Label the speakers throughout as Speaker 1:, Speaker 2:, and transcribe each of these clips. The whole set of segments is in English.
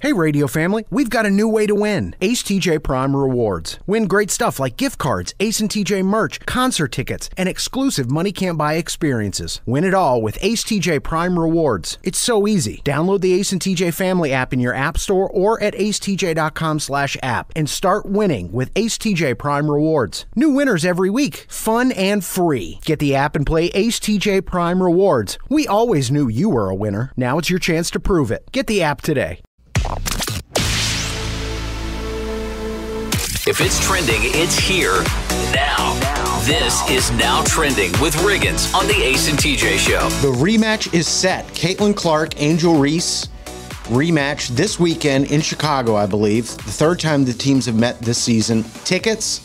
Speaker 1: Hey radio family, we've got a new way to win. Ace TJ Prime Rewards. Win great stuff like gift cards, Ace and TJ merch, concert tickets, and exclusive money can't buy experiences. Win it all with Ace TJ Prime Rewards. It's so easy. Download the Ace and TJ Family app in your app store or at acetj.com/app and start winning with Ace TJ Prime Rewards. New winners every week. Fun and free. Get the app and play Ace TJ Prime Rewards. We always knew you were a winner. Now it's your chance to prove it. Get the app today.
Speaker 2: If it's trending, it's here now. This is Now Trending with Riggins on the Ace and TJ Show.
Speaker 3: The rematch is set. Caitlin Clark, Angel Reese rematch this weekend in Chicago, I believe. The third time the teams have met this season. Tickets,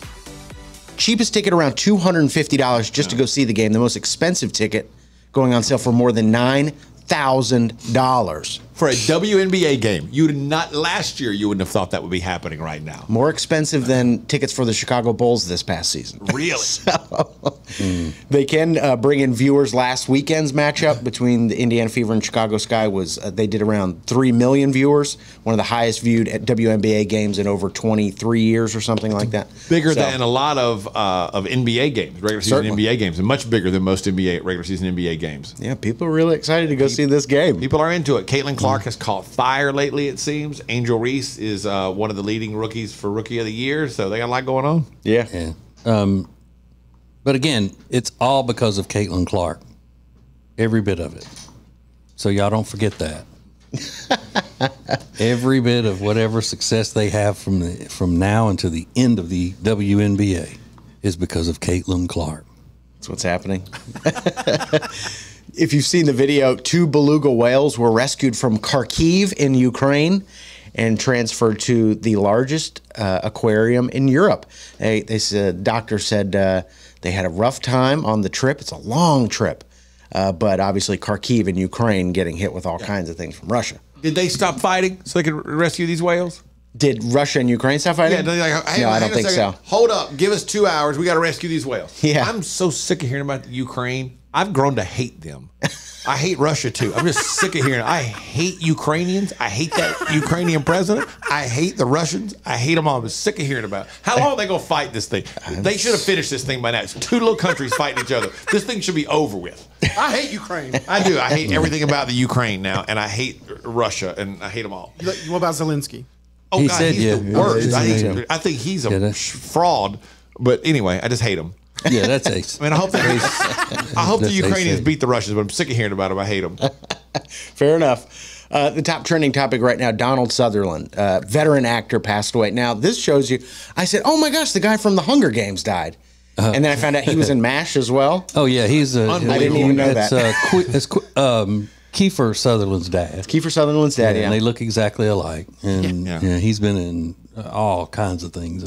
Speaker 3: cheapest ticket around $250 just to go see the game. The most expensive ticket going on sale for more than $9,000.
Speaker 4: For a WNBA game, last year you wouldn't have thought that would be happening right now.
Speaker 3: More expensive than tickets for the Chicago Bulls this past season.
Speaker 4: Really?
Speaker 3: They can bring in viewers. Last weekend's matchup between the Indiana Fever and Chicago Sky was, they did around 3 million viewers, one of the highest viewed at WNBA games in over 23 years or something like that.
Speaker 4: Bigger than a lot of NBA games, regular season NBA games, and much bigger than most regular season NBA games.
Speaker 3: Yeah, people are really excited to go see this game.
Speaker 4: People are into it. Caitlin Clark has caught fire lately, it seems. Angel Reese is one of the leading rookies for Rookie of the Year, so they got a lot going on.
Speaker 3: Yeah.
Speaker 5: But again, it's all because of Caitlin Clark. Every bit of it. So y'all don't forget that. Every bit of whatever success they have from now until the end of the WNBA is because of Caitlin Clark.
Speaker 3: That's what's happening. If you've seen the video, 2 beluga whales were rescued from Kharkiv in Ukraine and transferred to the largest aquarium in Europe. Doctor said they had a rough time on the trip. It's a long trip, but obviously Kharkiv in Ukraine getting hit with all kinds of things from Russia.
Speaker 4: Did they stop fighting so they could rescue these whales?
Speaker 3: Did Russia and Ukraine stop fighting?
Speaker 4: Yeah,
Speaker 3: no, I don't think so.
Speaker 4: Hold up. Give us 2 hours. We got to rescue these whales.
Speaker 3: Yeah.
Speaker 4: I'm so sick of hearing about Ukraine. I've grown to hate them. I hate Russia, too. I'm just sick of hearing it. I hate Ukrainians. I hate that Ukrainian president. I hate the Russians. I hate them all. I'm sick of hearing about it. How long are they going to fight this thing? They should have finished this thing by now. It's 2 little countries fighting each other. This thing should be over with.
Speaker 6: I hate Ukraine.
Speaker 4: I do. I hate everything about the Ukraine now, and I hate Russia, and I hate them all.
Speaker 6: What about Zelensky?
Speaker 4: Oh, God, he's the worst. I think he's a fraud. But anyway, I just hate him.
Speaker 5: Yeah, that's Ace.
Speaker 4: I mean, I hope the Ukrainians beat the Russians, but I'm sick of hearing about them. I hate them.
Speaker 3: Fair enough. The top trending topic right now, Donald Sutherland, veteran actor, passed away. Now, this shows you, I said, oh my gosh, the guy from the Hunger Games died. And then I found out he was in MASH as well.
Speaker 5: Oh, yeah, he's
Speaker 3: I didn't even know that.
Speaker 5: It's Kiefer Sutherland's dad.
Speaker 3: Kiefer Sutherland's dad, yeah.
Speaker 5: And they look exactly alike. And he's been in all kinds of things.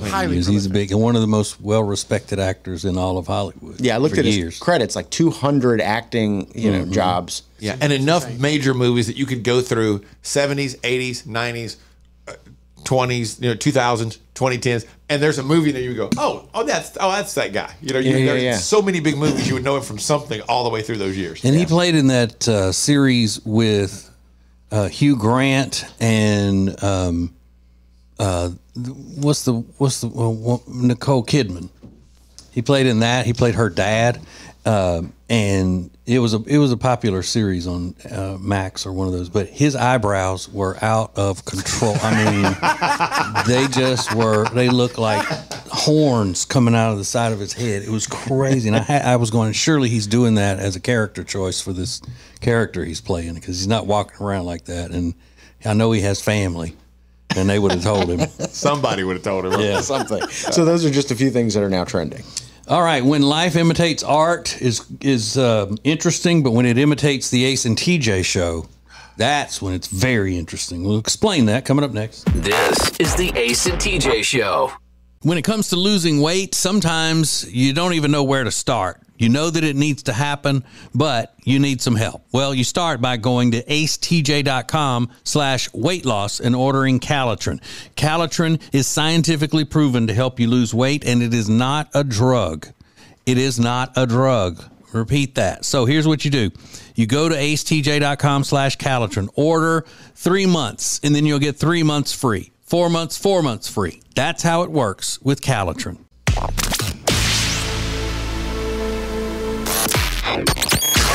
Speaker 5: He's big and one of the most well-respected actors in all of Hollywood.
Speaker 3: Yeah, I looked at his credits, like 200 acting, jobs.
Speaker 4: Yeah, and enough major movies that you could go through 70s, 80s, 90s, 20s, 2000s, 2010s, and there's a movie that you go, that's that guy. So many big movies you would know him from something all the way through those years.
Speaker 5: And he played in that series with Hugh Grant and what's the Nicole Kidman. He played in that. He played her dad, and it was a popular series on Max or one of those. But his eyebrows were out of control. I mean, they just were. They looked like horns coming out of the side of his head. It was crazy, and I was going, surely he's doing that as a character choice for this character he's playing, because he's not walking around like that. And I know he has family. And they would have told him.
Speaker 4: Somebody would have told him.
Speaker 3: Yeah, something. So those are just a few things that are now trending.
Speaker 5: All right. When life imitates art is interesting, but when it imitates the Ace and TJ show, that's when it's very interesting. We'll explain that coming up next.
Speaker 2: This is the Ace and TJ show.
Speaker 5: When it comes to losing weight, sometimes you don't even know where to start. You know that it needs to happen, but you need some help. Well, you start by going to acetj.com/weight loss and ordering Calitrin. Calitrin is scientifically proven to help you lose weight, and it is not a drug. It is not a drug. Repeat that. So here's what you do. You go to acetj.com/Calitrin, order 3 months, and then you'll get 3 months free. 4 months, 4 months free. That's how it works with Calitrin.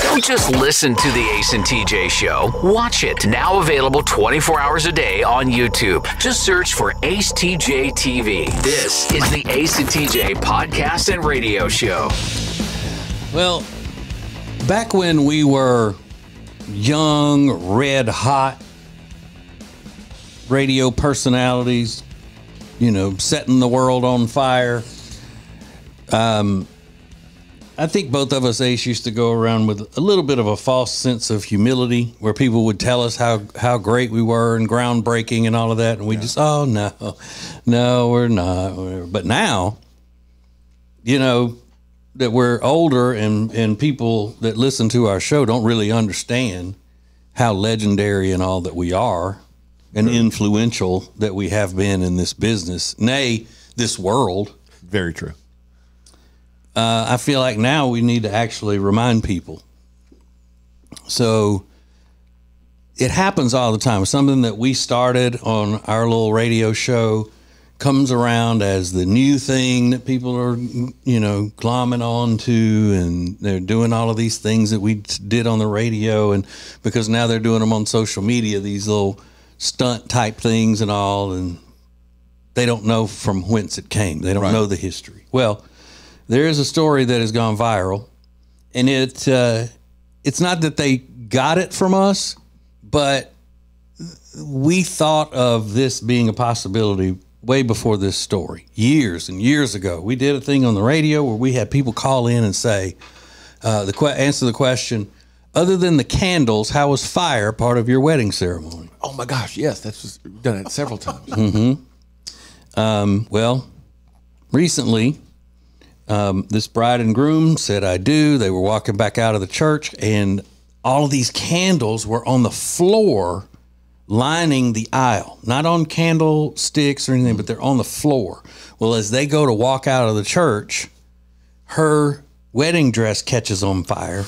Speaker 2: Don't just listen to the Ace and TJ Show. Watch it. Now available 24 hours a day on YouTube. Just search for Ace TJ TV. This is the Ace and TJ podcast and radio show.
Speaker 5: Well, back when we were young, red hot radio personalities, setting the world on fire, I think both of us, Ace, used to go around with a little bit of a false sense of humility where people would tell us how great we were and groundbreaking and all of that. And we just, oh, no, we're not. But now, that we're older and people that listen to our show don't really understand how legendary and all that we are and influential that we have been in this business, nay, this world.
Speaker 4: Very true.
Speaker 5: I feel like now we need to actually remind people. So it happens all the time. Something that we started on our little radio show comes around as the new thing that people are, glomming on to, and they're doing all of these things that we did on the radio, and because now they're doing them on social media, these little stunt type things and all, and they don't know from whence it came. They don't know the history. Well, there is a story that has gone viral, and it's not that they got it from us, but we thought of this being a possibility way before this story, years and years ago. We did a thing on the radio where we had people call in and say, answer the question, other than the candles, how was fire part of your wedding ceremony?
Speaker 4: Oh my gosh, yes, we've done it several times.
Speaker 5: Well, recently, this bride and groom said, I do. They were walking back out of the church, and all of these candles were on the floor lining the aisle, not on candlesticks or anything, but they're on the floor. Well, as they go to walk out of the church, her wedding dress catches on fire,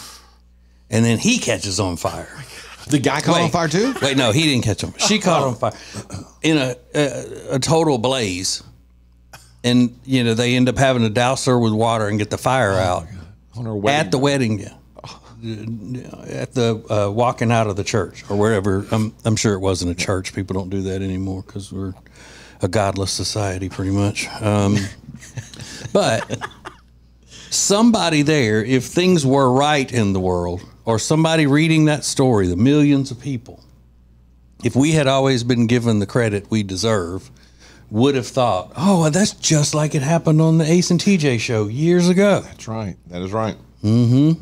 Speaker 5: and then he catches on fire.
Speaker 4: The guy caught on fire too?
Speaker 5: Wait, no, he didn't catch on fire. She caught on fire in a total blaze. And, they end up having to douse her with water and get the fire out
Speaker 4: on her wedding
Speaker 5: at the wedding, at the walking out of the church or wherever. I'm sure it wasn't a church. People don't do that anymore because we're a godless society pretty much. But somebody there, if things were right in the world, or somebody reading that story, the millions of people, if we had always been given the credit we deserve, would have thought, oh, that's just like it happened on the Ace and TJ show years ago.
Speaker 4: That's right. That is right.
Speaker 5: Mm-hmm.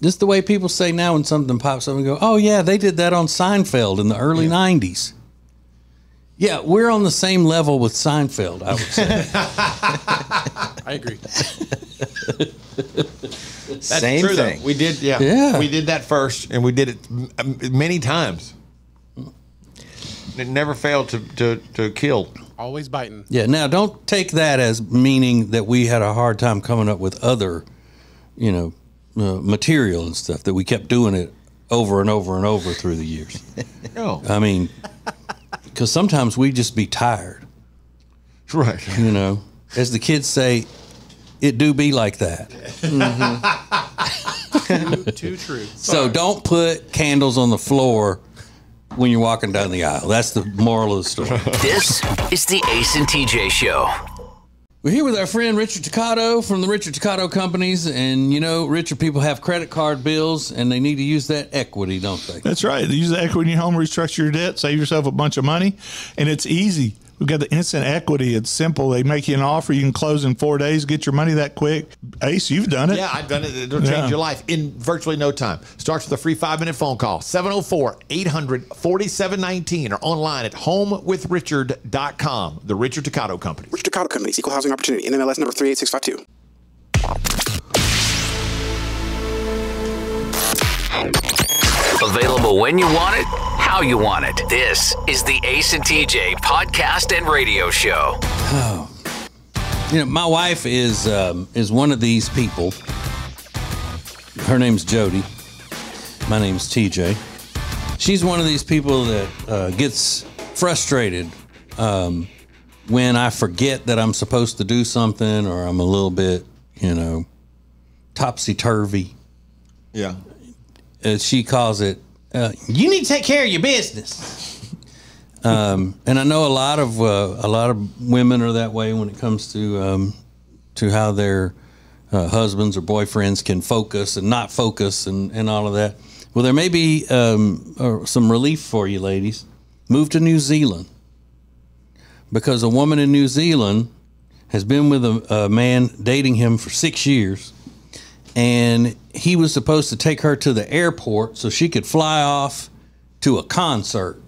Speaker 5: Just the way people say now when something pops up and go, oh, yeah, they did that on Seinfeld in the early 90s. Yeah, we're on the same level with Seinfeld, I would say.
Speaker 6: I agree.
Speaker 4: That's
Speaker 3: Same
Speaker 4: true,
Speaker 3: thing.
Speaker 4: though. We did, yeah. We did that first, and we did it many times. It never failed to kill.
Speaker 6: Always biting.
Speaker 5: Yeah, now don't take that as meaning that we had a hard time coming up with other, material and stuff, that we kept doing it over and over and over through the years.
Speaker 4: No.
Speaker 5: I mean, because sometimes we just be tired.
Speaker 4: Right.
Speaker 5: As the kids say, it do be like that.
Speaker 6: Too true.
Speaker 5: So don't put candles on the floor when you're walking down the aisle. That's the moral of the story.
Speaker 2: This is the Ace and TJ Show.
Speaker 5: We're here with our friend Richard Toccato from the Richard Toccato Companies. And, Richard, people have credit card bills, and they need to use that equity, don't they?
Speaker 7: That's right. Use the equity in your home, restructure your debt, save yourself a bunch of money, and it's easy. We've got the instant equity. It's simple. They make you an offer. You can close in 4 days, get your money that quick. Ace, you've done it.
Speaker 4: Yeah, I've done it. It'll change your life in virtually no time. Starts with a free 5-minute phone call, 704-800-4719, or online at homewithrichard.com. The Richard Toccato Company.
Speaker 8: Richard Toccato Company, Equal Housing Opportunity, NMLS number 38652.
Speaker 2: Available when you want it, how you want it. This is the Ace and TJ podcast and radio show.
Speaker 5: My wife is one of these people Her name's Jody. My name's TJ. She's one of these people that gets frustrated when I forget that I'm supposed to do something, or I'm a little bit, topsy-turvy.
Speaker 4: Yeah.
Speaker 5: She calls it, you need to take care of your business. And I know a lot of women are that way when it comes to how their husbands or boyfriends can focus and not focus and all of that. Well, there may be some relief for you, ladies. Move to New Zealand, because a woman in New Zealand has been with a man dating him for 6 years, and he was supposed to take her to the airport so she could fly off to a concert.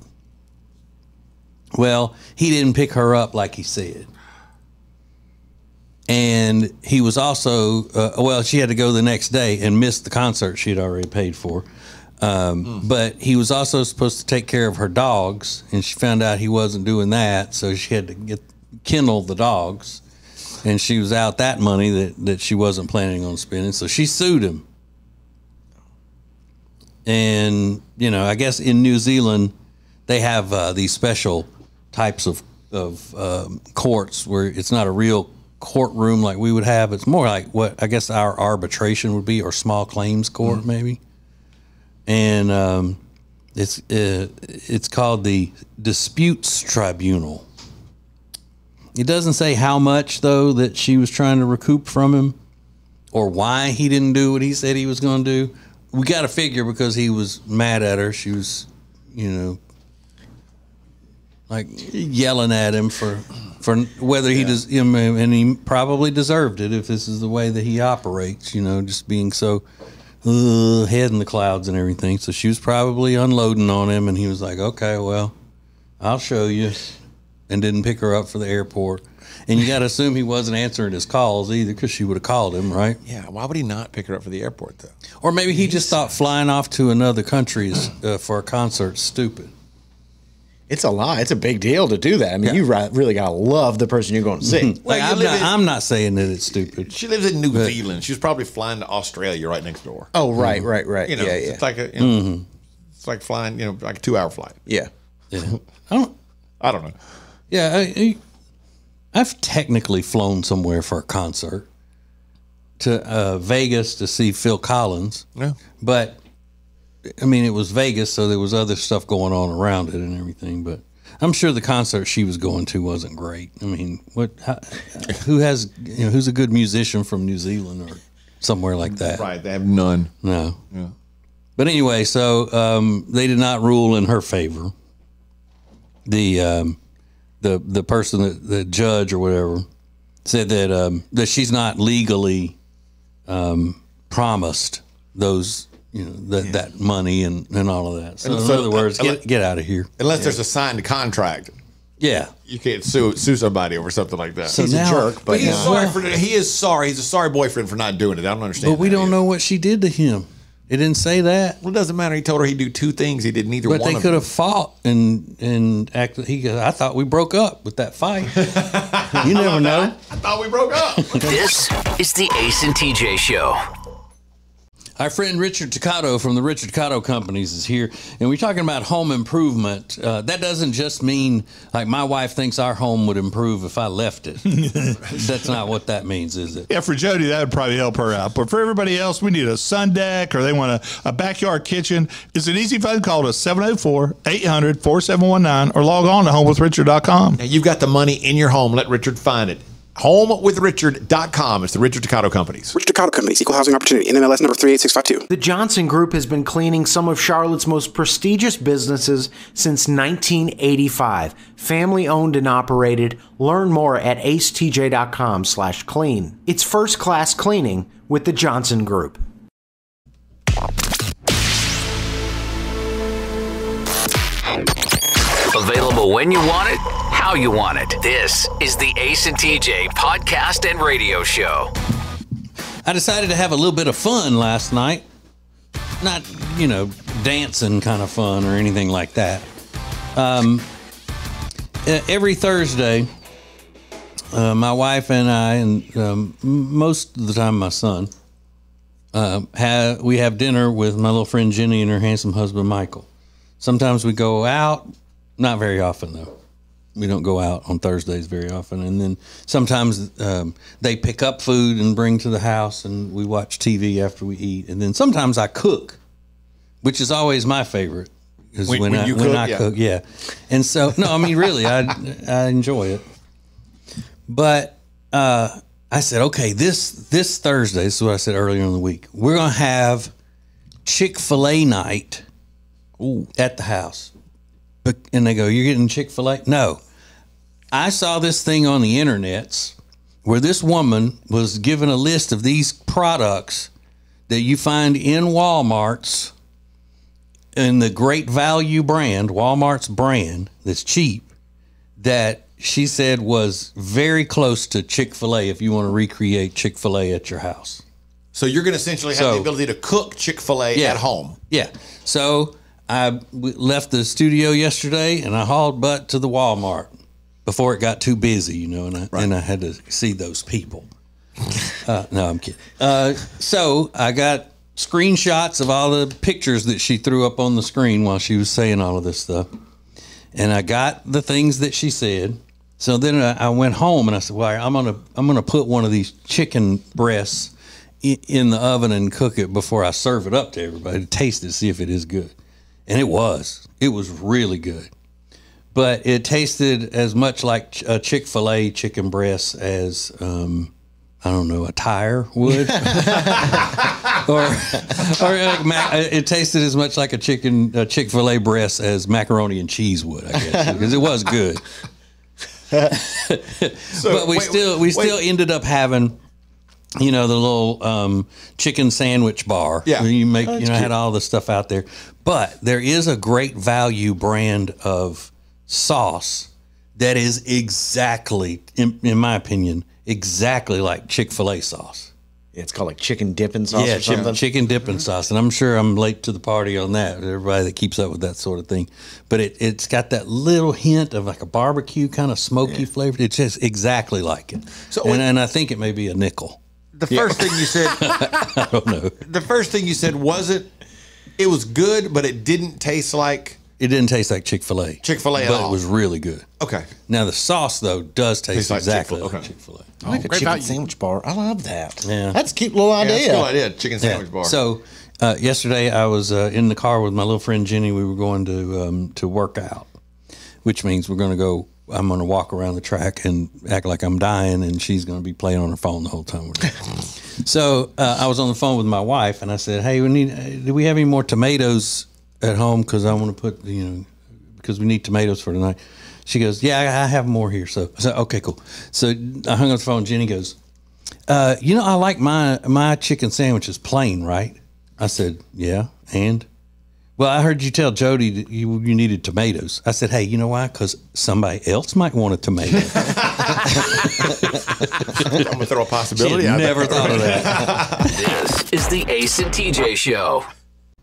Speaker 5: Well, he didn't pick her up like he said. And he was also, she had to go the next day and miss the concert she had already paid for. But he was also supposed to take care of her dogs, and she found out he wasn't doing that, so she had to kennel the dogs, and she was out that money that she wasn't planning on spending, so she sued him. And, I guess in New Zealand, they have these special types of courts where it's not a real courtroom like we would have. It's more like what I guess our arbitration would be, or small claims court maybe. And it's called the Disputes Tribunal. It doesn't say how much, though, that she was trying to recoup from him, or why he didn't do what he said he was going to do. We got to figure because he was mad at her. She was, like yelling at him for whether he does, and he probably deserved it if this is the way that he operates, just being so head in the clouds and everything. So she was probably unloading on him, and he was like, okay, well, I'll show you, and didn't pick her up for the airport. And you got to assume he wasn't answering his calls either, because she would have called him, right?
Speaker 4: Yeah. Why would he not pick her up for the airport, though?
Speaker 5: Or maybe he just thought flying off to another country for a concert stupid.
Speaker 3: It's a lot. It's a big deal to do that. I mean, you really got to love the person you're going to see.
Speaker 5: I'm not saying that it's stupid.
Speaker 4: She lives in New Zealand. She was probably flying to Australia right next door.
Speaker 3: Oh, right.
Speaker 4: It's like it's like flying, like a 2-hour flight.
Speaker 3: Yeah.
Speaker 4: I don't know.
Speaker 5: Yeah, I've technically flown somewhere for a concert to Vegas to see Phil Collins.
Speaker 4: Yeah.
Speaker 5: But I mean, it was Vegas, so there was other stuff going on around it and everything. But I'm sure the concert she was going to wasn't great. I mean, who's a good musician from New Zealand or somewhere like that?
Speaker 4: Right, they have none.
Speaker 5: No.
Speaker 4: Yeah.
Speaker 5: But anyway, so they did not rule in her favor. The person, the judge or whatever, said that she's not legally promised those. That money and all of that. So in other words, get out of here.
Speaker 4: Unless there's a signed contract.
Speaker 5: Yeah.
Speaker 4: You can't sue somebody over something like that.
Speaker 3: So he's a jerk, but
Speaker 4: he is sorry. He's a sorry boyfriend for not doing it. I don't understand.
Speaker 5: But we don't know what she did to him. It didn't say that.
Speaker 4: Well, it doesn't matter. He told her he'd do 2 things. He did neither one of them.
Speaker 5: But they could have fought and acted. I thought we broke up with that fight. You never know.
Speaker 4: I thought we broke up.
Speaker 2: This is the Ace and TJ Show.
Speaker 5: Our friend Richard Toccato from the Richard Toccato Companies is here, and we're talking about home improvement. That doesn't just mean like my wife thinks our home would improve if I left it. That's not what that means, is it?
Speaker 7: Yeah, for Jody, that would probably help her out. But for everybody else, we need a sun deck, or they want a backyard kitchen. It's an easy phone call to 704-800-4719 or log on to homewithrichard.com.
Speaker 4: Now, you've got the money in your home. Let Richard find it. HomeWithRichard.com. It's the Richard Toccato Companies.
Speaker 8: Richard Toccato Companies, Equal Housing Opportunity, NMLS number 38652.
Speaker 1: The Johnson Group has been cleaning some of Charlotte's most prestigious businesses since 1985. Family owned and operated. Learn more at acetj.com/clean. It's first class cleaning with the Johnson Group.
Speaker 2: Available when you want it, how you want it. This is the Ace and TJ podcast and radio show.
Speaker 5: I decided to have a little bit of fun last night. Not, dancing kind of fun or anything like that. Every Thursday, my wife and I, and most of the time my son, we have dinner with my little friend Jenny and her handsome husband Michael. Sometimes we go out, not very often though. We don't go out on Thursdays very often. And then sometimes they pick up food and bring to the house, and we watch TV after we eat. And then sometimes I cook, which is always my favorite. Because when I cook, yeah. And so, no, I mean, really, I enjoy it. But I said, okay, this Thursday, this is what I said earlier in the week, we're going to have Chick-fil-A night at the house. And they go, you're getting Chick-fil-A? No. I saw this thing on the internets where this woman was given a list of these products that you find in Walmart's, in the Great Value brand, Walmart's brand, that's cheap, that she said was very close to Chick-fil-A if you want to recreate Chick-fil-A at your house.
Speaker 4: So you're going to essentially have the ability to cook Chick-fil-A at home.
Speaker 5: Yeah. So I left the studio yesterday and I hauled butt to the Walmart before it got too busy, and I had to see those people. No, I'm kidding. So I got screenshots of all the pictures that she threw up on the screen while she was saying all of this stuff. And I got the things that she said. So then I went home and I said, well, I'm gonna put one of these chicken breasts in the oven and cook it before I serve it up to everybody to taste it, see if it is good. And it was really good. But it tasted as much like a Chick-fil-A chicken breast as, I don't know, a tire would. It tasted as much like a Chick-fil-A breast as macaroni and cheese would, I guess, because it was good. But we still ended up having, the little chicken sandwich bar. Yeah, where you make, had all the stuff out there. But there is a Great Value brand of sauce that is exactly, in my opinion, exactly like Chick-fil-A sauce.
Speaker 3: It's called like chicken dipping sauce or something?
Speaker 5: Chicken dipping sauce. And I'm sure I'm late to the party on that, everybody that keeps up with that sort of thing. But it's got that little hint of like a barbecue kind of smoky flavor. It's just exactly like it. So and I think it may be a nickel.
Speaker 4: The first thing you said,
Speaker 5: I don't know.
Speaker 4: The first thing you said it was good, but it didn't taste like...
Speaker 5: It didn't taste like Chick-fil-A.
Speaker 4: Chick-fil-A at all.
Speaker 5: But it was really good.
Speaker 4: Okay.
Speaker 5: Now, the sauce, though, does taste exactly like Chick-fil-A.
Speaker 3: I like a chicken sandwich bar. I love that.
Speaker 5: Yeah.
Speaker 3: That's a cute little idea.
Speaker 4: That's a cool idea, chicken sandwich bar.
Speaker 5: So, yesterday, I was in the car with my little friend Jenny. We were going to work out, which means I'm going to walk around the track and act like I'm dying, and she's going to be playing on her phone the whole time we're there. So, I was on the phone with my wife, and I said, hey, do we have any more tomatoes at home? Because I want to put, because we need tomatoes for tonight. She goes, yeah, I have more here. So I said, okay, cool. So I hung up the phone. Jenny goes, I like my chicken sandwiches plain, right? I said, yeah, and? Well, I heard you tell Jody that you needed tomatoes. I said, hey, you know why? Because somebody else might want a tomato.
Speaker 4: I'm going to throw a possibility out there.
Speaker 5: Never thought of that.
Speaker 2: This is the Ace and TJ Show.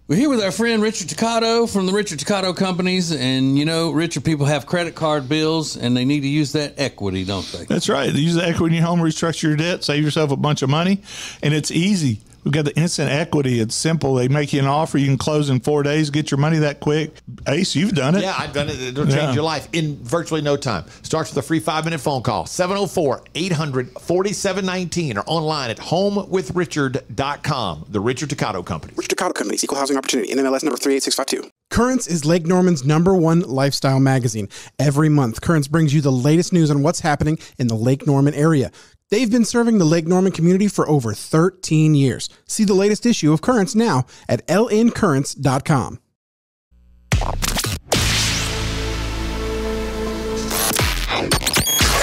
Speaker 5: We're here with our friend Richard Toccato from the Richard Toccato Companies. And, Richard, people have credit card bills, and they need to use that equity, don't they?
Speaker 7: That's right. Use the equity in your home, restructure your debt, save yourself a bunch of money, and it's easy. We've got the instant equity. It's simple. They make you an offer. You can close in 4 days, get your money that quick. Ace, you've done it.
Speaker 4: Yeah, I've done it. It'll change your life in virtually no time. Starts with a free 5-minute phone call, 704-800-4719, or online at homewithrichard.com. The Richard Toccato Company.
Speaker 8: Richard Toccato Company, Equal Housing Opportunity, NMLS number 38652.
Speaker 6: Currents is Lake Norman's #1 lifestyle magazine. Every month, Currents brings you the latest news on what's happening in the Lake Norman area. They've been serving the Lake Norman community for over 13 years. See the latest issue of Currents now at lncurrents.com.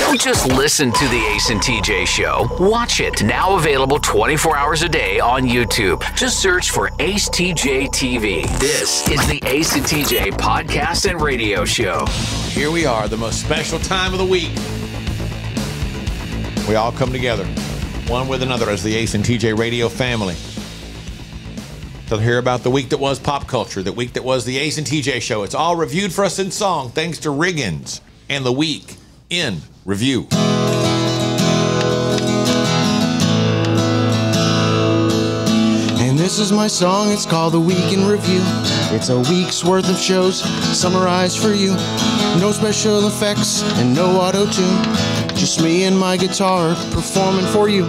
Speaker 2: Don't just listen to the Ace and TJ Show. Watch it. Now available 24 hours a day on YouTube. Just search for Ace TJ TV. This is the Ace and TJ podcast and radio show.
Speaker 4: Here we are, the most special time of the week. We all come together, one with another, as the Ace and TJ radio family, to hear about the week that was pop culture, the week that was the Ace and TJ show. It's all reviewed for us in song, thanks to Riggins and the Week in Review.
Speaker 3: this is my song, it's called The Week in Review. It's a week's worth of shows summarized for you. No special effects and no auto-tune. Just me and my guitar performing for you.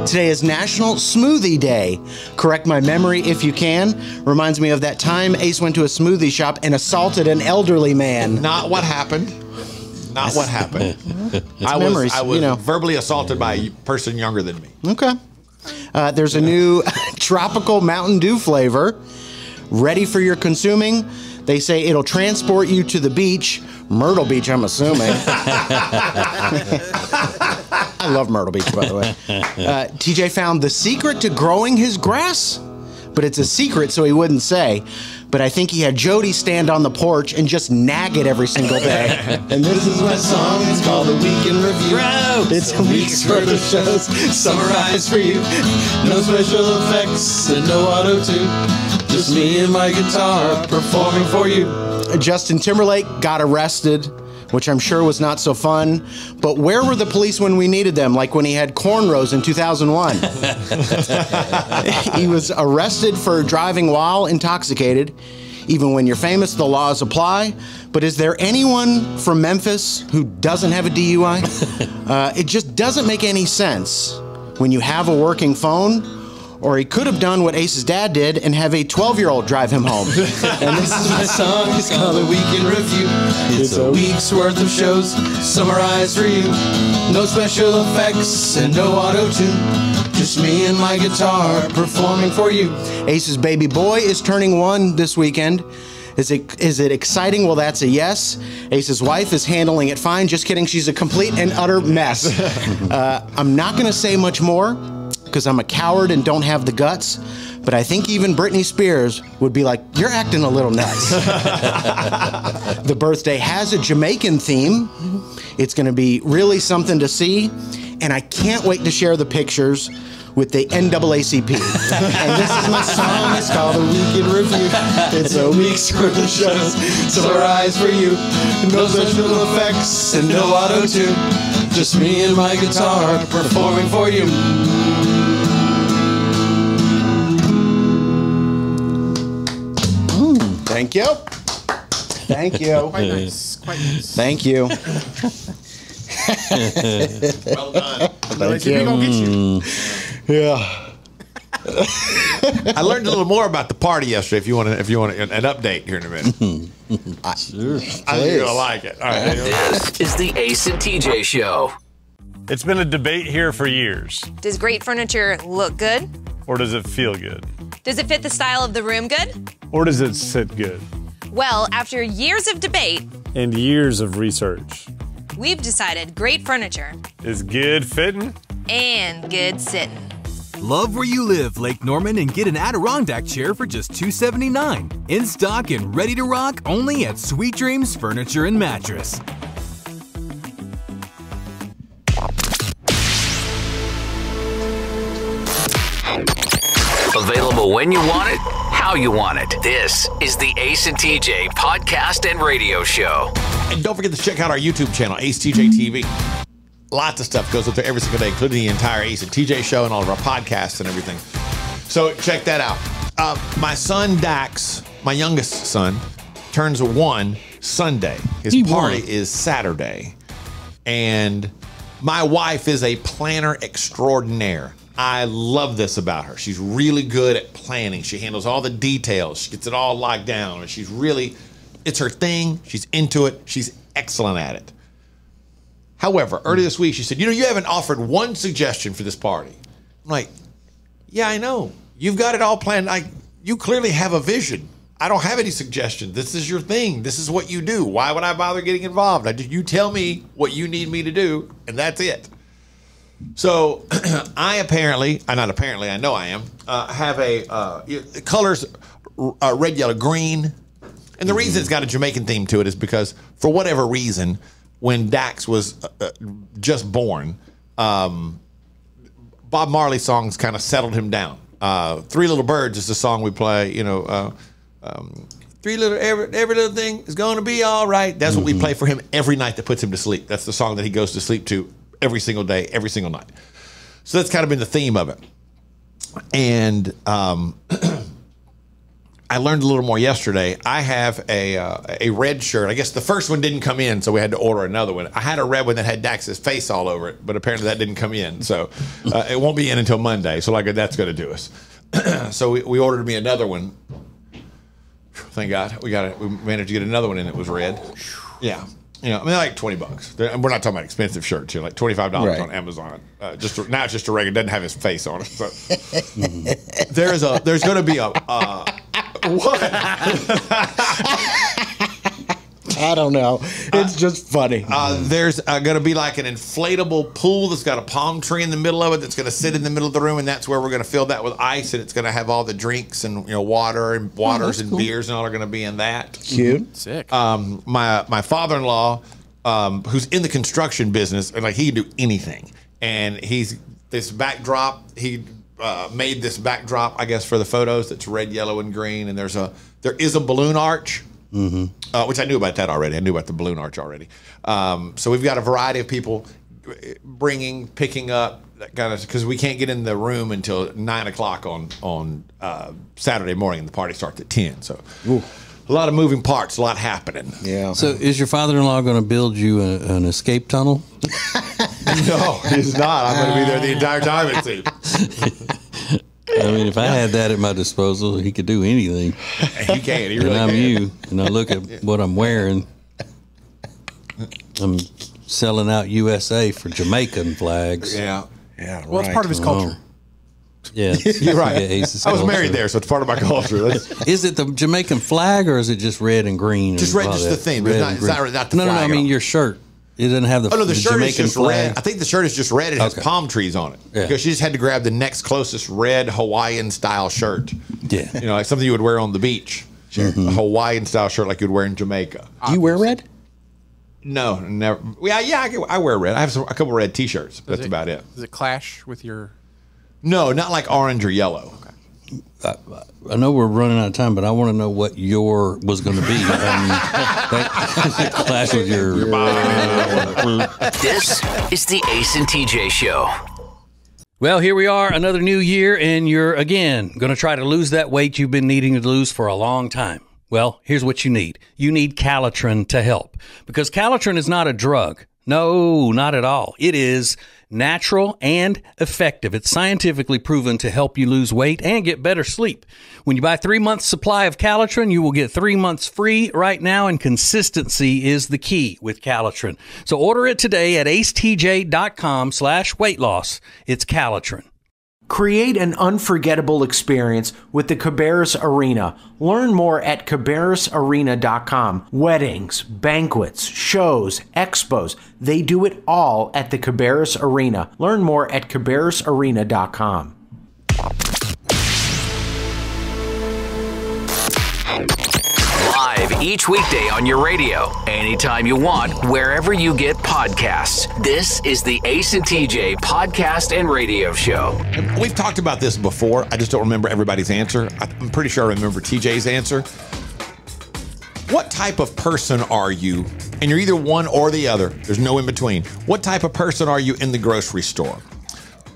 Speaker 3: Today is National Smoothie Day. Correct my memory if you can. Reminds me of that time Ace went to a smoothie shop and assaulted an elderly man.
Speaker 4: Not what happened. Not what happened. I
Speaker 3: memories,
Speaker 4: was
Speaker 3: you know.
Speaker 4: verbally assaulted by a person younger than me.
Speaker 3: Okay. There's a new tropical Mountain Dew flavor ready for your consuming. They say it'll transport you to the beach. Myrtle Beach, I'm assuming. I love Myrtle Beach, by the way. TJ found the secret to growing his grass, but it's a secret, so he wouldn't say. But I think he had Jody stand on the porch and just nag it every single day. And this is my song, it's called The Week in Review. It's a week's worth of shows summarized for you. No special effects and no auto-tune. Just me and my guitar performing for you. Justin Timberlake got arrested, which I'm sure was not so fun. But where were the police when we needed them? Like when he had cornrows in 2001. He was arrested for driving while intoxicated. Even when you're famous, the laws apply. But is there anyone from Memphis who doesn't have a DUI? It just doesn't make any sense when you have a working phone. Or he could have done what Ace's dad did and have a 12-year-old drive him home. And this is my song, it's called The Week in Review. It's a week's worth of shows summarized for you. No special effects and no auto-tune. Just me and my guitar performing for you. Ace's baby boy is turning 1 this weekend. Is it exciting? Well, that's a yes. Ace's wife is handling it fine. Just kidding, she's a complete and utter mess. I'm not going to say much more, because I'm a coward and don't have the guts, but I think even Britney Spears would be like, you're acting a little nuts. The birthday has a Jamaican theme. It's going to be really something to see, and I can't wait to share the pictures with the NAACP. And this is my song, it's called The Week in Review. It's a week's worth of shows summarized for you. No special effects and no auto-tune. Just me and my guitar performing for you. Thank you. Thank you.
Speaker 6: Quite nice. Quite nice.
Speaker 3: Thank you.
Speaker 4: Well done.
Speaker 3: Thank
Speaker 6: We're gonna get you.
Speaker 3: Yeah.
Speaker 4: I learned a little more about the party yesterday. If you want an update here in a minute.
Speaker 5: Sure.
Speaker 4: I think you're gonna like it. All right.
Speaker 2: This is the Ace and TJ Show.
Speaker 9: It's been a debate here for years.
Speaker 10: Does great furniture look good?
Speaker 9: Or does it feel good?
Speaker 10: Does it fit the style of the room good?
Speaker 9: Or does it sit good?
Speaker 10: Well, after years of debate
Speaker 9: And years of research.
Speaker 10: we've decided great furniture
Speaker 9: Is good fitting?
Speaker 10: and good sitting.
Speaker 11: Love where you live, Lake Norman, and get an Adirondack chair for just $279. In stock and ready to rock only at Sweet Dreams Furniture and Mattress.
Speaker 2: Available when you want it, how you want it. This is the Ace and TJ podcast and radio show.
Speaker 4: And don't forget to check out our YouTube channel, Ace TJ TV. Lots of stuff goes up there every single day, including the entire Ace and TJ show and all of our podcasts and everything. So check that out. My son Dax, my youngest son, turns 1 Sunday. His party is Saturday. And my wife is a planner extraordinaire. I love this about her. She's really good at planning. She handles all the details. She gets it all locked down. And she's really, it's her thing. She's into it. She's excellent at it. However, earlier this week, she said, you haven't offered one suggestion for this party. I'm like, yeah, I know. You've got it all planned. You clearly have a vision. I don't have any suggestions. This is your thing. This is what you do. Why would I bother getting involved? You tell me what you need me to do, and that's it. So I know I am, have a colors red, yellow, green. And the reason it's got a Jamaican theme to it is because for whatever reason, when Dax was just born, Bob Marley songs kind of settled him down. Three Little Birds is the song we play, every little thing is going to be all right. That's what we play for him every night that puts him to sleep. That's the song that he goes to sleep to every single day, every single night. So that's kind of been the theme of it. And I learned a little more yesterday. I have a red shirt. I guess the first one didn't come in, so we had to order another one. I had a red one that had Dax's face all over it, but apparently that didn't come in. So it won't be in until Monday. So like that's going to do us. So we ordered me another one. Thank God we managed to get another one in that was red. Yeah. You know, I mean, they're like $20. We're not talking about expensive shirts here, like $25 on Amazon. Now it's just a regular, doesn't have his face on it. So there's going to be a what?
Speaker 3: I don't know. It's just funny.
Speaker 4: There's going to be like an inflatable pool that's got a palm tree in the middle of it that's going to sit in the middle of the room, and that's where we're going to fill that with ice, and it's going to have all the drinks and waters and beers and all are going to be in that.
Speaker 3: Cute.
Speaker 6: Sick.
Speaker 4: My father-in-law, who's in the construction business, and like he can do anything, and he's this backdrop. He made this backdrop, I guess, for the photos. That's red, yellow, and green, and there is a balloon arch. Which I knew about that already. I knew about the balloon arch already. So we've got a variety of people picking up that kind of, because we can't get in the room until 9 o'clock on Saturday morning, and the party starts at 10. So a lot of moving parts, a lot happening.
Speaker 3: Yeah.
Speaker 5: So is your father-in-law going to build you an escape tunnel?
Speaker 4: No, he's not. I'm going to be there the entire time, it seems.
Speaker 5: I mean, if I had that at my disposal, he could do anything.
Speaker 4: He can. He really
Speaker 5: and I'm
Speaker 4: can.
Speaker 5: you, and I look at what I'm wearing. I'm selling out USA for Jamaican flags.
Speaker 4: Yeah.
Speaker 3: Yeah.
Speaker 6: Well, it's part of his culture.
Speaker 5: Yeah,
Speaker 4: You're right.
Speaker 5: Ace's
Speaker 4: I was
Speaker 5: culture.
Speaker 4: married there, so it's part of my culture.
Speaker 5: Is it the Jamaican flag, or is it just red and green?
Speaker 4: Just
Speaker 5: and
Speaker 4: red,
Speaker 5: all
Speaker 4: just
Speaker 5: that?
Speaker 4: the theme.
Speaker 5: Red
Speaker 4: It's not-
Speaker 5: and
Speaker 4: it's
Speaker 5: green.
Speaker 4: not the
Speaker 5: No,
Speaker 4: flag
Speaker 5: I
Speaker 4: at
Speaker 5: mean
Speaker 4: all.
Speaker 5: your shirt. It doesn't have the.
Speaker 4: Oh no, the shirt is
Speaker 5: Jamaican
Speaker 4: just
Speaker 5: flag.
Speaker 4: red. I think the shirt is just red. It has
Speaker 5: Okay.
Speaker 4: palm trees on it.
Speaker 5: Yeah.
Speaker 4: Because she just had to grab the next closest red Hawaiian style shirt.
Speaker 5: Yeah.
Speaker 4: You know, like something you would wear on the beach. Sure. A Hawaiian style shirt like you'd wear in Jamaica.
Speaker 3: Do you wear red?
Speaker 4: No, never. Yeah, I wear red. I have a couple red T-shirts. That's about it.
Speaker 6: Does it clash with your?
Speaker 4: No, not like orange or yellow.
Speaker 5: I know we're running out of time, but I want to know what your was going to be. That clash with your.
Speaker 2: This is the Ace and TJ Show.
Speaker 5: Well, here we are, another new year, and you're again going to try to lose that weight you've been needing to lose for a long time. Well, here's what you need. You need Calitrin to help, because Calitrin is not a drug. No, not at all. It is natural and effective. It's scientifically proven to help you lose weight and get better sleep. When you buy 3 months supply of Calitrin, you will get 3 months free right now, and consistency is the key with Calitrin. So order it today at acetj.com/weight loss. It's Calitrin.
Speaker 1: Create an unforgettable experience with the Cabarrus Arena. Learn more at cabarrusarena.com. Weddings, banquets, shows, expos, they do it all at the Cabarrus Arena. Learn more at cabarrusarena.com.
Speaker 2: Live each weekday on your radio, anytime you want, wherever you get podcasts. This is the Ace and TJ podcast and radio show.
Speaker 4: We've talked about this before. I just don't remember everybody's answer. I'm pretty sure I remember TJ's answer. What type of person are you? And you're either one or the other. There's no in between. What type of person are you in the grocery store?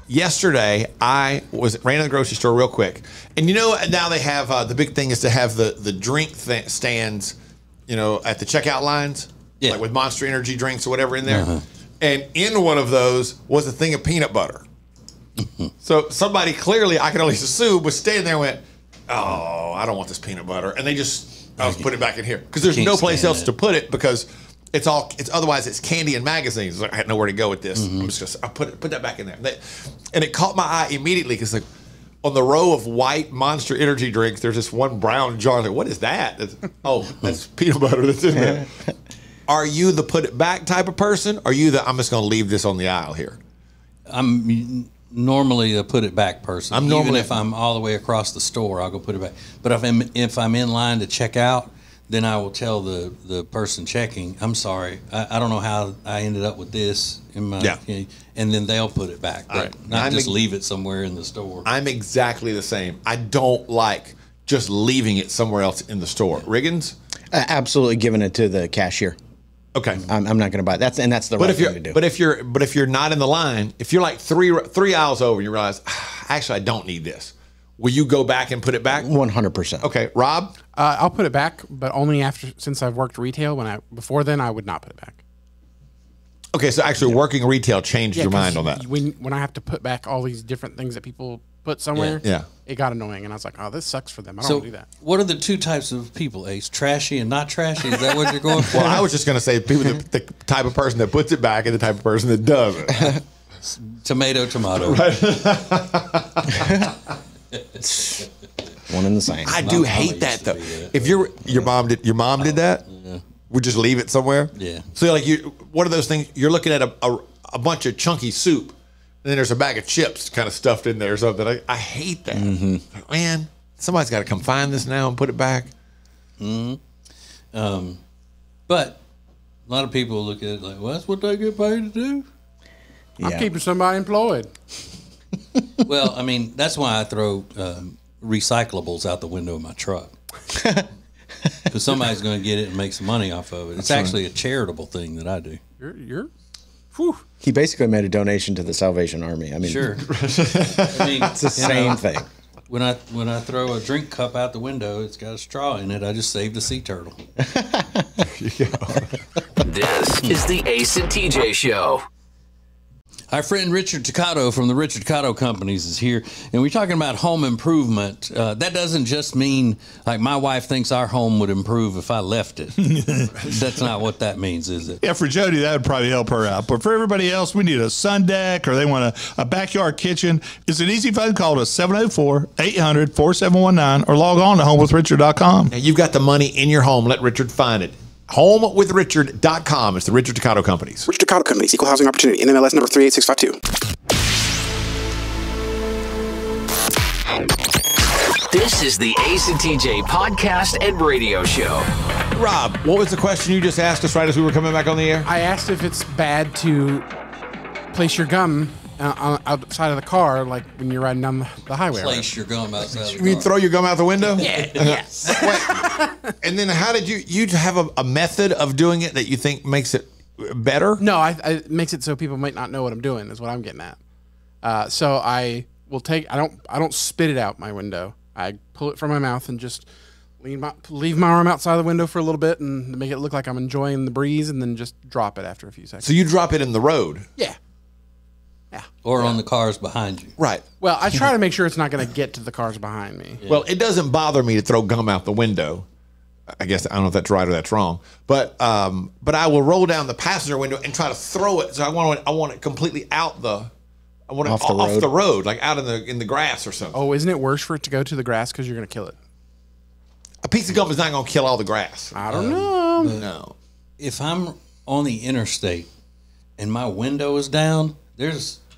Speaker 4: Yesterday, I ran to the grocery store real quick. And you know, now they have, the big thing is to have the drink stands, you know, at the checkout lines.
Speaker 5: Yeah.
Speaker 4: Like with Monster Energy drinks or whatever in there. And in one of those was a thing of peanut butter. So somebody clearly, I can only assume, was standing there and went, oh, I don't want this peanut butter. And they just, I was putting it back in here. Because there's no place else to put it, because otherwise it's candy and magazines. I had nowhere to go with this. I'm just gonna put that back in there. And it caught my eye immediately, because like on the row of white Monster Energy drinks, there's this one brown jar. Like, what is that? That's peanut butter that's in there. Are you the put it back type of person? Or are you the I'm just gonna leave this on the aisle here?
Speaker 5: I'm normally a put it back person. Even if I'm all the way across the store, I'll go put it back. But if I'm in line to check out, then I will tell the person checking, I'm sorry, I don't know how I ended up with this in my, and then they'll put it back, but not just leave it somewhere in the store.
Speaker 4: I'm exactly the same. I don't like just leaving it somewhere else in the store. Riggins?
Speaker 3: Absolutely giving it to the cashier.
Speaker 4: Okay.
Speaker 3: I'm not going to buy it. That's the right thing to do.
Speaker 4: But if you're not in the line, if you're like three aisles over, and you realize, actually, I don't need this. Will you go back and put it back?
Speaker 3: 100%.
Speaker 4: Okay, Rob.
Speaker 6: I'll put it back, but only since I've worked retail. Before then, I would not put it back.
Speaker 4: Okay, so actually, working retail changed your
Speaker 6: 'cause
Speaker 4: mind on that.
Speaker 6: When I have to put back all these different things that people put somewhere,
Speaker 4: Yeah.
Speaker 6: it got annoying, and I was like, oh, this sucks for them. I don't
Speaker 5: So,
Speaker 6: want to do that.
Speaker 5: what are the two types of people, Ace? Trashy and not trashy? Is that what you're going for?
Speaker 4: Well, I was just going to say the type of person that puts it back and the type of person that doesn't.
Speaker 5: Tomato.
Speaker 3: One and the same.
Speaker 4: I do hate that though. If your mom did that, would just leave it somewhere.
Speaker 5: Yeah.
Speaker 4: So like what are those things? You're looking at a bunch of chunky soup, and then there's a bag of chips kind of stuffed in there or something. I hate that. Like, man, somebody's got to come find this now and put it back.
Speaker 5: But a lot of people look at it like, well, that's what they get paid to do.
Speaker 6: I'm keeping somebody employed.
Speaker 5: Well, I mean, that's why I throw recyclables out the window of my truck. Because somebody's going to get it and make some money off of it. It's actually a charitable thing that I do.
Speaker 6: Whew.
Speaker 3: He basically made a donation to the Salvation Army. I mean,
Speaker 5: Sure. I mean,
Speaker 3: it's the same thing.
Speaker 5: When I throw a drink cup out the window, it's got a straw in it. I just saved a sea turtle.
Speaker 2: This is the Ace and TJ Show.
Speaker 5: Our friend Richard Toccato from the Richard Toccato Companies is here, and we're talking about home improvement. That doesn't just mean, like, my wife thinks our home would improve if I left it. That's not what that means, is it?
Speaker 7: Yeah, for Jody, that would probably help her out. But for everybody else, we need a sun deck or they want a backyard kitchen. It's an easy phone call to 704-800-4719 or log on to homewithrichard.com.
Speaker 4: Now you've got the money in your home. Let Richard find it. HomeWithRichard.com. It's the Richard Toccato Companies.
Speaker 8: Richard Toccato Companies, Equal Housing Opportunity, NMLS number 38652.
Speaker 2: This is the Ace and TJ podcast and radio show.
Speaker 4: Rob, what was the question you just asked us right as we were coming back on the air?
Speaker 6: I asked if it's bad to place your gum outside of the car, like when you're riding down the highway.
Speaker 5: Place your gum outside the car.
Speaker 4: You throw your gum out the window?
Speaker 6: Yeah. Yes.
Speaker 4: And then how did you have a method of doing it that you think makes it better?
Speaker 6: No, it makes it so people might not know what I'm doing, is what I'm getting at. So I will I don't spit it out my window. I pull it from my mouth and just leave my arm outside the window for a little bit and make it look like I'm enjoying the breeze, and then just drop it after a few seconds.
Speaker 4: So you drop it in the road?
Speaker 6: Yeah.
Speaker 5: Or on the cars behind you.
Speaker 4: Right.
Speaker 6: Well, I try to make sure it's not going to get to the cars behind me.
Speaker 4: Yeah. Well, it doesn't bother me to throw gum out the window. I guess I don't know if that's right or that's wrong, but I will roll down the passenger window and try to throw it. So I want it completely out off the road, like out in the grass or something.
Speaker 6: Oh, isn't it worse for it to go to the grass because you're going to kill it?
Speaker 4: A piece of gum is not going to kill all the grass.
Speaker 6: I don't know.
Speaker 4: No.
Speaker 5: If I'm on the interstate and my window is down,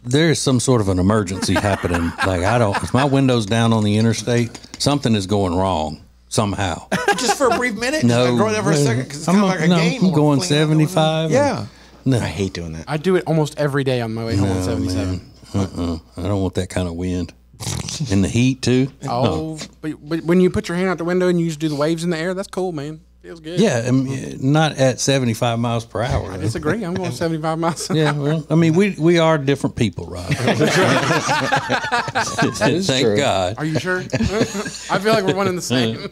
Speaker 5: there's some sort of an emergency happening. Like, if my window's down on the interstate, something is going wrong somehow.
Speaker 4: Just for a brief minute?
Speaker 5: No.
Speaker 4: Go there for a second because it's kind of like a game.
Speaker 5: I'm going 75.
Speaker 4: Yeah.
Speaker 5: No.
Speaker 3: I hate doing that.
Speaker 6: I do it almost every day on my way home on 77.
Speaker 5: I don't want that kind of wind. And the heat, too.
Speaker 6: Oh, but when you put your hand out the window and you just do the waves in the air, that's cool, man. Feels good.
Speaker 5: Yeah, not at 75 miles per hour.
Speaker 6: I disagree. I'm going 75 miles an hour.
Speaker 5: Well, I mean, we are different people, Rob. Thank God.
Speaker 6: Are you sure? I feel like we're one and the same.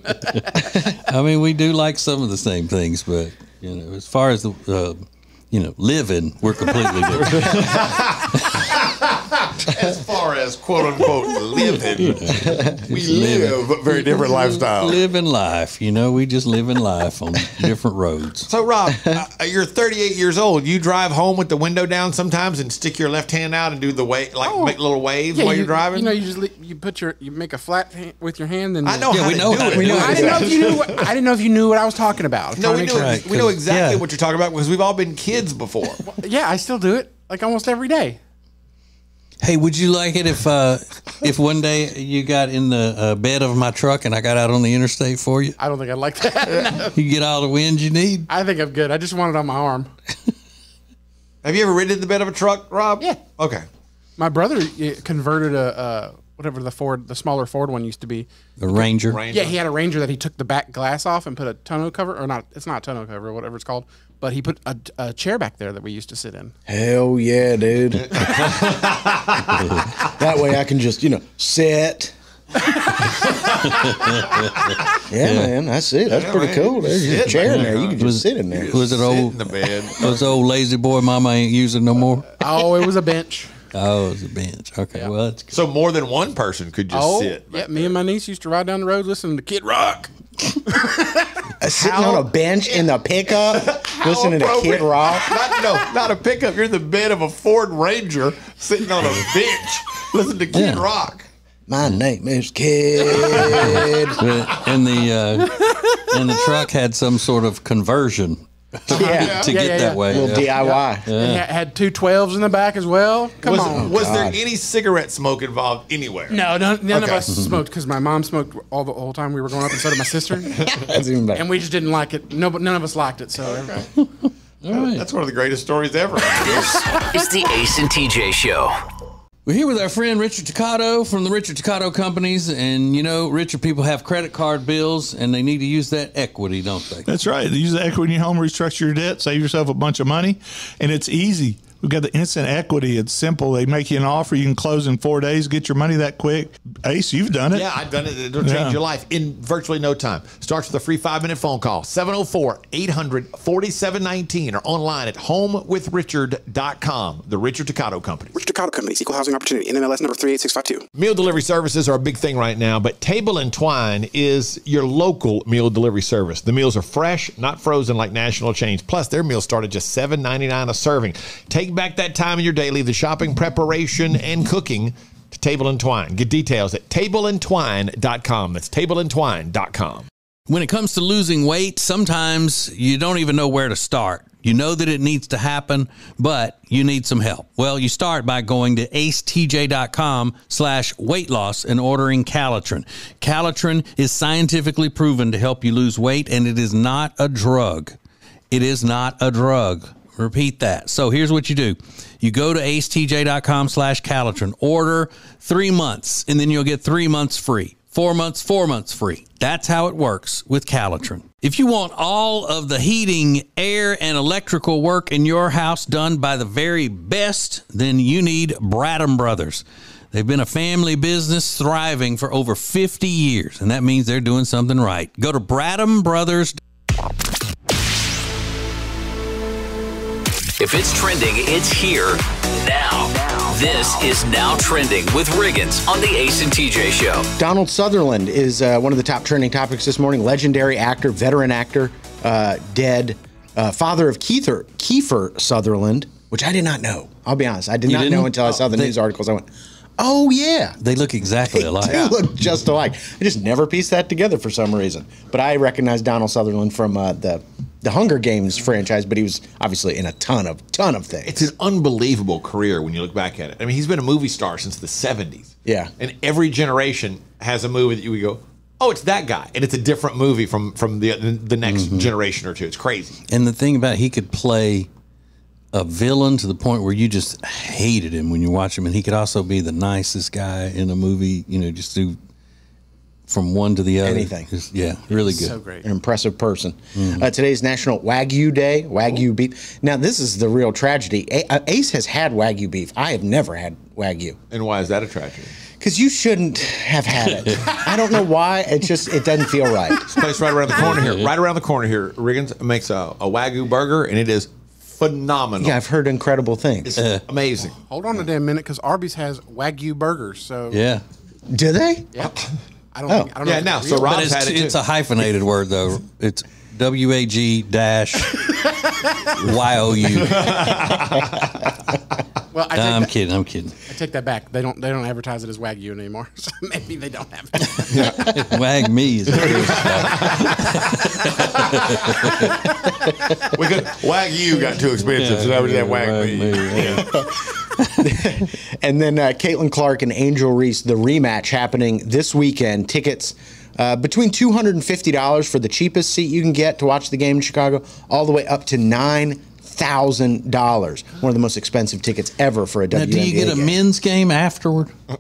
Speaker 5: I mean, we do like some of the same things, but, as far as the, living, we're completely different.
Speaker 4: As far as quote unquote living, we live very different lifestyles.
Speaker 5: Living life, we just live in life on different roads.
Speaker 4: So, Rob, you're 38 years old. You drive home with the window down sometimes and stick your left hand out and do the make little waves while you're driving.
Speaker 6: You make a flat hand with your hand. And
Speaker 4: I know.
Speaker 5: Yeah, we know how to do it.
Speaker 6: I didn't know if you knew what I was talking about.
Speaker 4: No, we know exactly what you're talking about because we've all been kids before.
Speaker 6: Yeah, I still do it like almost every day.
Speaker 5: Hey, would you like it if one day you got in the bed of my truck and I got out on the interstate for you?
Speaker 6: I don't think I'd like that. No.
Speaker 5: You get all the wind you need?
Speaker 6: I think I'm good. I just want it on my arm.
Speaker 4: Have you ever ridden in the bed of a truck, Rob?
Speaker 6: Yeah.
Speaker 4: Okay.
Speaker 6: My brother converted whatever the smaller Ford one used to be.
Speaker 5: The Ranger?
Speaker 6: Yeah, he had a Ranger that he took the back glass off and put a tonneau cover, or not, it's not a tonneau cover, whatever it's called, but he put a chair back there that we used to sit in.
Speaker 3: Hell yeah, dude. That way I can just, sit. Man, that's it. That's pretty cool. There's just a chair in there. You can just sit in there.
Speaker 5: Was it old?
Speaker 4: In the bed.
Speaker 5: Was old lazy boy mama ain't using no more?
Speaker 6: Oh, it was a bench.
Speaker 5: Oh, it was a bench. Okay, well, that's good.
Speaker 4: So more than one person could just sit.
Speaker 6: Yeah, me and my niece used to ride down the road listening to Kid Rock.
Speaker 3: Sitting on a bench in the pickup, listening to Kid Rock.
Speaker 4: Not a pickup. You're in the bed of a Ford Ranger sitting on a bench listening to Kid Rock.
Speaker 3: My name is Kid.
Speaker 5: And the truck had some sort of conversion to get that way.
Speaker 3: A little DIY.
Speaker 6: It had two 12s in the back as well.
Speaker 4: Was there any cigarette smoke involved anywhere?
Speaker 6: No, none of us smoked because my mom smoked the whole time we were growing up, and so did my sister.
Speaker 3: That's even better.
Speaker 6: And we just didn't like it. None of us liked it. So
Speaker 4: That's one of the greatest stories ever.
Speaker 2: This is the Ace and TJ Show.
Speaker 5: We're here with our friend Richard Toccato from the Richard Toccato Companies. And, Richard, people have credit card bills, and they need to use that equity, don't they?
Speaker 7: That's right. Use the equity in your home, restructure your debt, save yourself a bunch of money, and it's easy. We've got the instant equity. It's simple. They make you an offer. You can close in 4 days, get your money that quick. Ace, you've done it.
Speaker 4: Yeah, I've done it. It'll change your life in virtually no time. Starts with a free 5-minute phone call, 704-800-4719, or online at homewithrichard.com. The Richard Toccato Company.
Speaker 8: Richard Toccato Companies, Equal Housing Opportunity, NMLS number 38652.
Speaker 4: Meal delivery services are a big thing right now, but Table and Twine is your local meal delivery service. The meals are fresh, not frozen like national chains. Plus, their meals start at just $7.99 a serving. Take back that time in your day, leave the shopping, preparation, and cooking to Table and Twine. Get details at tableandtwine.com. That's tableandtwine.com.
Speaker 5: When it comes to losing weight, sometimes you don't even know where to start. You know that it needs to happen, but you need some help. Well, you start by going to acetj.com/weight loss and ordering Calitrin. Calitrin is scientifically proven to help you lose weight, and it is not a drug. It is not a drug. Repeat that. So here's what you do. You go to acetj.com/Calitrin, order 3 months, and then you'll get 3 months free. 4 months, 4 months free. That's how it works with Calitrin. If you want all of the heating, air, and electrical work in your house done by the very best, then you need Bradham Brothers. They've been a family business thriving for over 50 years, and that means they're doing something right. Go to Bradham Brothers.
Speaker 2: If it's trending, it's here now. This is Now Trending with Riggins on the Ace and TJ Show.
Speaker 3: Donald Sutherland is one of the top trending topics this morning. Legendary actor, veteran actor, dead. Father of Kiefer Sutherland, which I did not know. I'll be honest. I did not know until I saw the news articles. I went, oh, yeah.
Speaker 5: They look exactly alike.
Speaker 3: They look just alike. I just never pieced that together for some reason. But I recognize Donald Sutherland from the Hunger Games franchise, but he was obviously in a ton of things.
Speaker 4: It's an unbelievable career when you look back at it. I mean, he's been a movie star since the 70s.
Speaker 3: Yeah.
Speaker 4: And every generation has a movie that you would go, oh, it's that guy. And it's a different movie from the next generation or two. It's crazy.
Speaker 5: And the thing about it, he could play a villain to the point where you just hated him when you watch him. And he could also be the nicest guy in a movie, just do from one to the other.
Speaker 3: Anything.
Speaker 5: Just, yeah, really good.
Speaker 6: So great.
Speaker 3: An impressive person. Today's National Wagyu Day, Wagyu beef. Now, this is the real tragedy. Ace has had Wagyu beef. I have never had Wagyu.
Speaker 4: And why is that a tragedy?
Speaker 3: Because you shouldn't have had it. I don't know why. It doesn't feel right.
Speaker 4: This place right around the corner here. Right around the corner here, Riggins makes a Wagyu burger, and it is phenomenal.
Speaker 3: Yeah, I've heard incredible things.
Speaker 4: It's amazing.
Speaker 6: Hold on a damn minute, because Arby's has Wagyu burgers. So
Speaker 5: Yeah.
Speaker 3: Do they?
Speaker 6: Yep. I don't know.
Speaker 4: Yeah,
Speaker 6: if
Speaker 4: now,
Speaker 6: it's
Speaker 4: so
Speaker 6: real.
Speaker 4: Rob's had it too.
Speaker 5: It's a hyphenated word, though. It's WAG-YOU.
Speaker 6: Well,
Speaker 5: I'm kidding. I'm kidding.
Speaker 6: I take that back. They don't advertise it as Wagyu anymore. So maybe they don't have it.
Speaker 5: Wag me is
Speaker 4: Wagyu got too expensive, so that was that Wag me.
Speaker 3: And then Caitlin Clark and Angel Reese, the rematch happening this weekend. Tickets between $250 for the cheapest seat you can get to watch the game in Chicago, all the way up to $9,000 $100,000. One of the most expensive tickets ever for a WNBA
Speaker 5: Now, do you get a
Speaker 3: game.
Speaker 5: men's game afterward? Is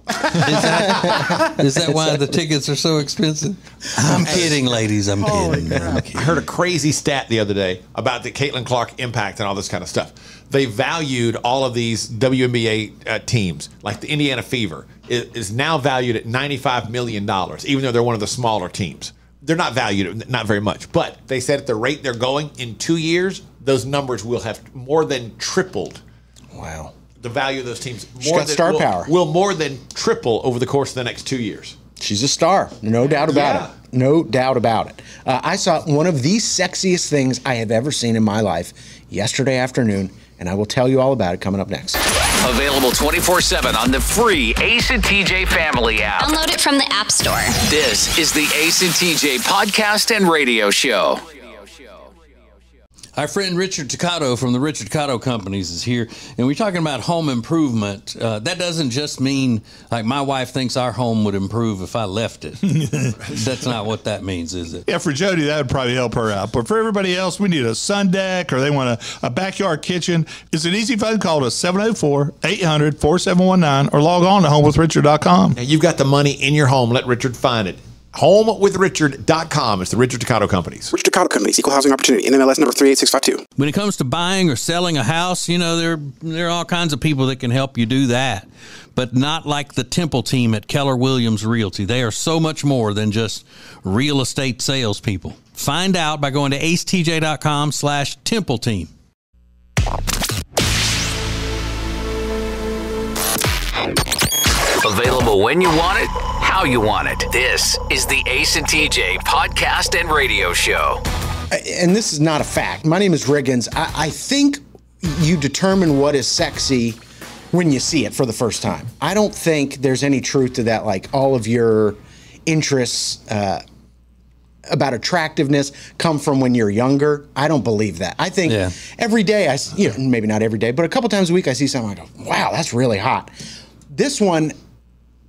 Speaker 5: that why the tickets are so expensive? I'm kidding, ladies. I'm kidding.
Speaker 4: I heard a crazy stat the other day about the Caitlin Clark impact and all this kind of stuff. They valued all of these WNBA teams, like the Indiana Fever, is now valued at $95 million, even though they're one of the smaller teams. They're not valued, not very much. But they said at the rate they're going, in 2 years, those numbers will have more than tripled.
Speaker 3: Wow.
Speaker 4: The value of those teams
Speaker 3: Power.
Speaker 4: will more than triple over the course of the next 2 years.
Speaker 3: She's a star, no doubt about it. No doubt about it. I saw one of the sexiest things I have ever seen in my life yesterday afternoon, and I will tell you all about it coming up next.
Speaker 2: Available 24/7 on the free Ace and TJ family app.
Speaker 12: Download it from the App Store.
Speaker 2: This is the Ace and TJ podcast and radio show.
Speaker 5: Our friend Richard Toccato from the Richard Toccato Companies is here, and we're talking about home improvement. That doesn't just mean, like, my wife thinks our home would improve if I left it. That's not what that means, is it?
Speaker 7: Yeah, for Jody, that would probably help her out. But for everybody else, we need a sun deck, or they want a backyard kitchen. It's an easy phone call to 704-800-4719 or log on to homewithrichard.com.
Speaker 4: Now, you've got the money in your home. Let Richard find it. HomeWithRichard.com. It's the Richard Toccato Companies.
Speaker 8: Richard Toccato Companies, Equal Housing Opportunity, NMLS number 38652.
Speaker 5: When it comes to buying or selling a house, you know, there are all kinds of people that can help you do that, but not like the Temple team at Keller Williams Realty. They are so much more than just real estate salespeople. Find out by going to acetj.com/Temple team.
Speaker 2: Available when you want it, how you want it. This is the Ace and TJ podcast and radio show.
Speaker 3: And this is not a fact. My name is Riggins. I think you determine what is sexy when you see it for the first time. I don't think there's any truth to that, like all of your interests about attractiveness come from when you're younger. I don't believe that. I think every day, maybe not every day, but a couple times a week I see something, I go, wow, that's really hot. This one,